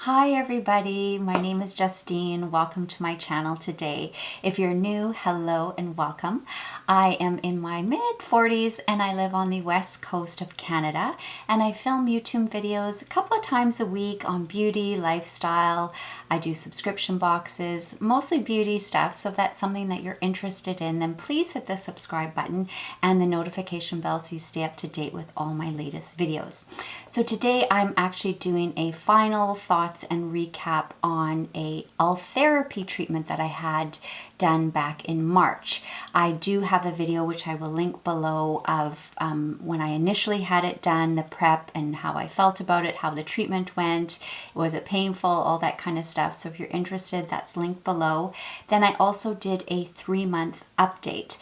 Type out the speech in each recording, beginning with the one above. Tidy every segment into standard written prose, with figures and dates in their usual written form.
Hi everybody, my name is Justine. Welcome to my channel today. If you're new, hello and welcome. I am in my mid-40s and I live on the west coast of Canada, and I film YouTube videos a couple of times a week on beauty, lifestyle. I do subscription boxes, mostly beauty stuff, so if that's something that you're interested in, then please hit the subscribe button and the notification bell so you stay up to date with all my latest videos. So today I'm actually doing a final thoughts and recap on a Ultherapy treatment that I had done back in March. I do have a video which I will link below of when I initially had it done, the prep and how I felt about it, how the treatment went, was it painful, all that kind of stuff. So if you're interested, that's linked below. Then I also did a 3-month update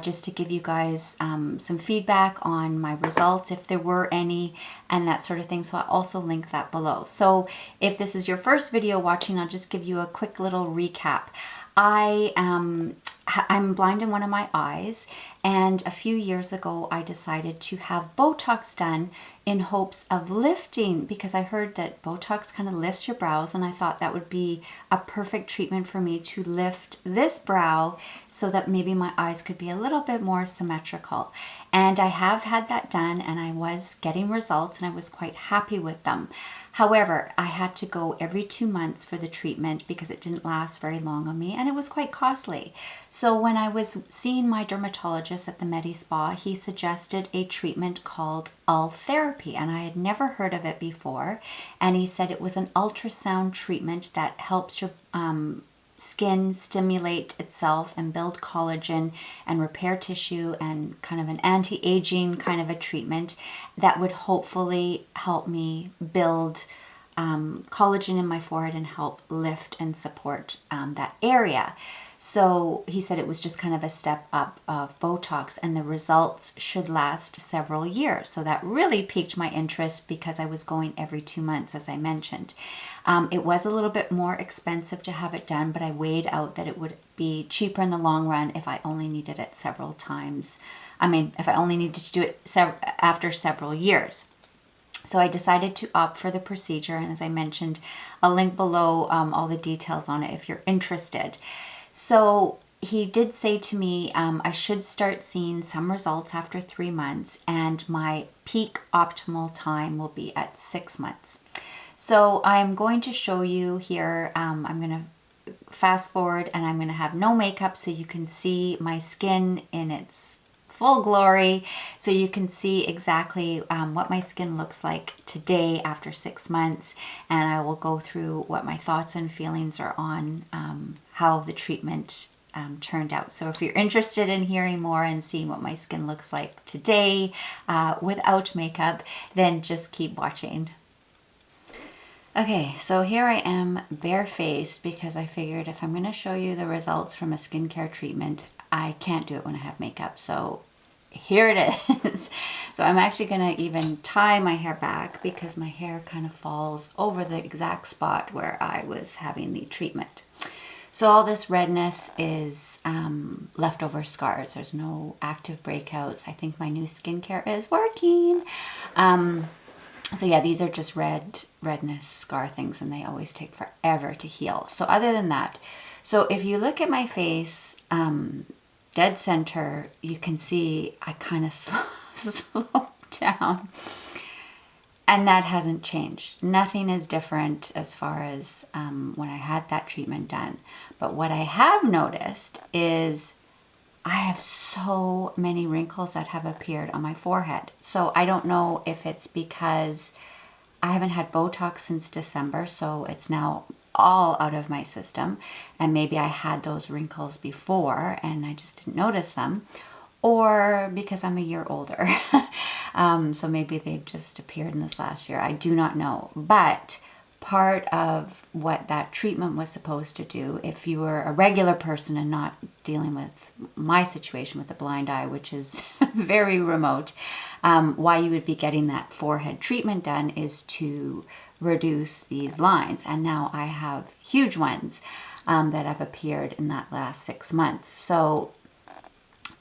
just to give you guys some feedback on my results, if there were any, and that sort of thing. So I'll also link that below. So if this is your first video watching, I'll just give you a quick little recap. I'm blind in one of my eyes, and a few years ago I decided to have Botox done in hopes of lifting, because I heard that Botox kind of lifts your brows, and I thought that would be a perfect treatment for me to lift this brow so that maybe my eyes could be a little bit more symmetrical. And I have had that done, and I was getting results and I was quite happy with them. However, I had to go every 2 months for the treatment because it didn't last very long on me and it was quite costly. So when I was seeing my dermatologist at the Medi Spa, he suggested a treatment called Ultherapy, and I had never heard of it before. And he said it was an ultrasound treatment that helps your skin stimulate itself and build collagen and repair tissue, and kind of an anti-aging kind of a treatment that would hopefully help me build collagen in my forehead and help lift and support that area. So he said it was just kind of a step up of Botox, and the results should last several years. So that really piqued my interest because I was going every 2 months, as I mentioned. It was a little bit more expensive to have it done, but I weighed out that it would be cheaper in the long run if I only needed it several times. If I only needed to do it after several years. So I decided to opt for the procedure, and as I mentioned, I'll link below all the details on it if you're interested. So he did say to me I should start seeing some results after 3 months, and my peak optimal time will be at 6 months. So I'm going to show you here, I'm going to fast forward and I'm going to have no makeup so you can see my skin in its full glory, so you can see exactly what my skin looks like today after 6 months, and I will go through what my thoughts and feelings are on how the treatment turned out. So if you're interested in hearing more and seeing what my skin looks like today without makeup, then just keep watching. Okay, so here I am barefaced because I figured if I'm going to show you the results from a skincare treatment, I can't do it when I have makeup. So here it is. So I'm actually going to even tie my hair back because my hair kind of falls over the exact spot where I was having the treatment. So all this redness is leftover scars. There's no active breakouts. I think my new skincare is working. So yeah, these are just redness scar things, and they always take forever to heal. So other than that, so if you look at my face, dead center, you can see I kind of sloped down, and that hasn't changed. Nothing is different as far as when I had that treatment done. But what I have noticed is I have so many wrinkles that have appeared on my forehead. So I don't know if it's because I haven't had Botox since December, so it's now all out of my system, and maybe I had those wrinkles before and I just didn't notice them, or because I'm a year older. So maybe they've just appeared in this last year. I do not know. But part of what that treatment was supposed to do, if you were a regular person and not dealing with my situation with the blind eye, which is very remote, why you would be getting that forehead treatment done is to reduce these lines. And now I have huge ones that have appeared in that last 6 months. So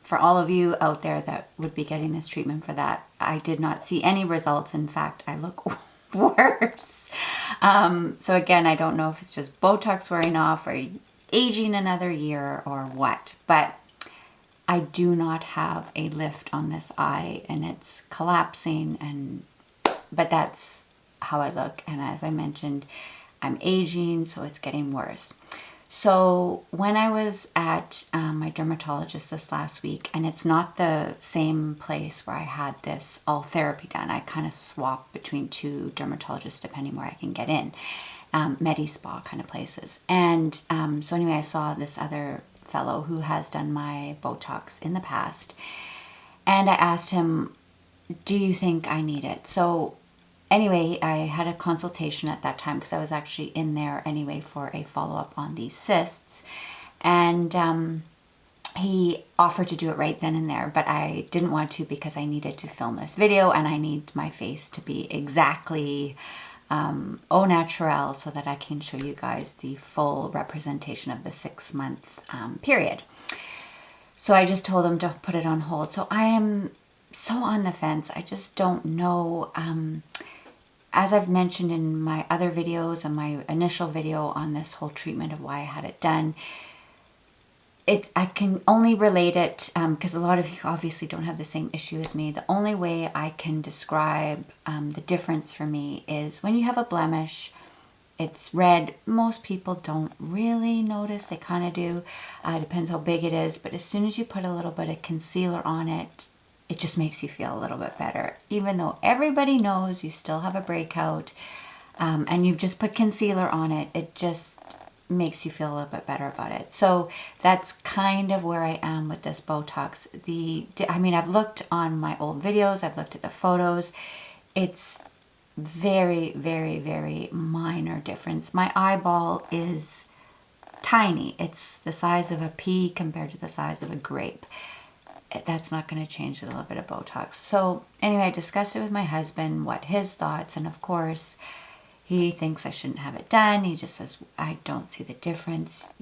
for all of you out there that would be getting this treatment for that, I did not see any results. In fact, I look worse. So again, I don't know if it's just Botox wearing off or aging another year or what, but I do not have a lift on this eye and it's collapsing, but that's how I look. And as I mentioned, I'm aging, so it's getting worse. So when I was at my dermatologist this last week, and it's not the same place where I had this Ultherapy done. I kind of swap between two dermatologists depending where I can get in, Medi-Spa kind of places. And so anyway, I saw this other fellow who has done my Botox in the past. And I asked him, do you think I need it? So anyway, I had a consultation at that time because I was actually in there anyway for a follow-up on these cysts. And he offered to do it right then and there, but I didn't want to because I needed to film this video and I need my face to be exactly au naturel so that I can show you guys the full representation of the 6-month period. So I just told him to put it on hold. So I am so on the fence. I just don't know. As I've mentioned in my other videos and my initial video on this whole treatment of why I had it done, I can only relate it because a lot of you obviously don't have the same issue as me. The only way I can describe the difference for me is when you have a blemish, it's red. Most people don't really notice. They kind of do. Depends how big it is. But as soon as you put a little bit of concealer on it, it just makes you feel a little bit better. Even though everybody knows you still have a breakout and you've just put concealer on it, it just makes you feel a little bit better about it. So that's kind of where I am with this Botox. I mean, I've looked on my old videos, I've looked at the photos. It's very, very, very minor difference. My eyeball is tiny. It's the size of a pea compared to the size of a grape. That's not going to change with a little bit of Botox. So anyway, I discussed it with my husband, what his thoughts, and of course, he thinks I shouldn't have it done. He just says, I don't see the difference.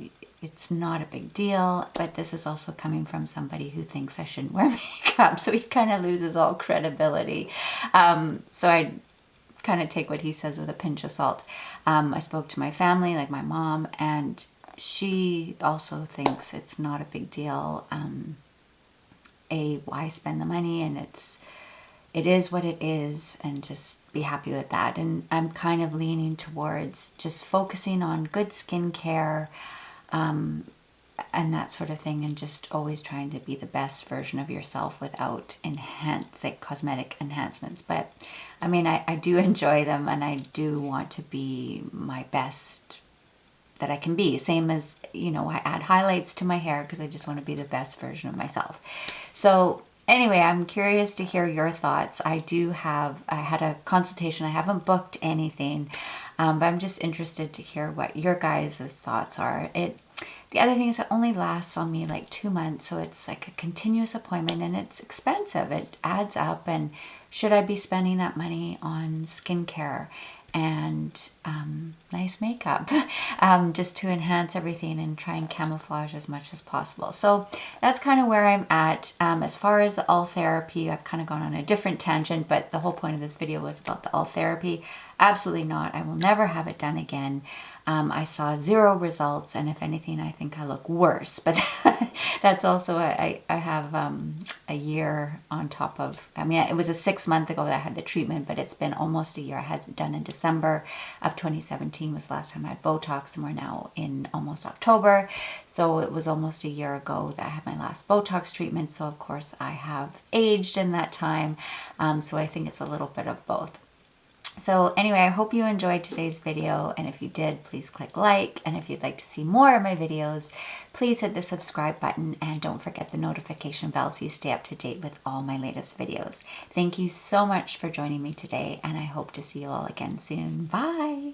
It's not a big deal. But this is also coming from somebody who thinks I shouldn't wear makeup. So he kind of loses all credibility. So I kind of take what he says with a pinch of salt. I spoke to my family, like my mom, and she also thinks it's not a big deal. Why spend the money? And it is what it is, and just be happy with that. And I'm kind of leaning towards just focusing on good skincare and that sort of thing, and just always trying to be the best version of yourself without cosmetic enhancements. But I mean, I do enjoy them, and I do want to be my best that I can be. Same as, you know, I add highlights to my hair because I just want to be the best version of myself. So anyway, I'm curious to hear your thoughts. I had a consultation. I haven't booked anything, but I'm just interested to hear what your guys' thoughts are. The other thing is it only lasts on me like 2 months, so it's like a continuous appointment and it's expensive. It adds up, and should I be spending that money on skincare and nice makeup just to enhance everything and try and camouflage as much as possible? So that's kind of where I'm at. As far as the Ultherapy, I've kind of gone on a different tangent, but the whole point of this video was about the Ultherapy. Absolutely not. I will never have it done again. I saw 0 results, and if anything, I think I look worse. But that's also, I have a year on top of, I mean, it was a 6 month ago that I had the treatment, but it's been almost a year. I had it done in December of 2017 was the last time I had Botox, and we're now in almost October. So it was almost a year ago that I had my last Botox treatment. So of course I have aged in that time. So I think it's a little bit of both. So anyway, I hope you enjoyed today's video, and if you did, please click like, and if you'd like to see more of my videos, please hit the subscribe button, and don't forget the notification bell so you stay up to date with all my latest videos. Thank you so much for joining me today, and I hope to see you all again soon. Bye!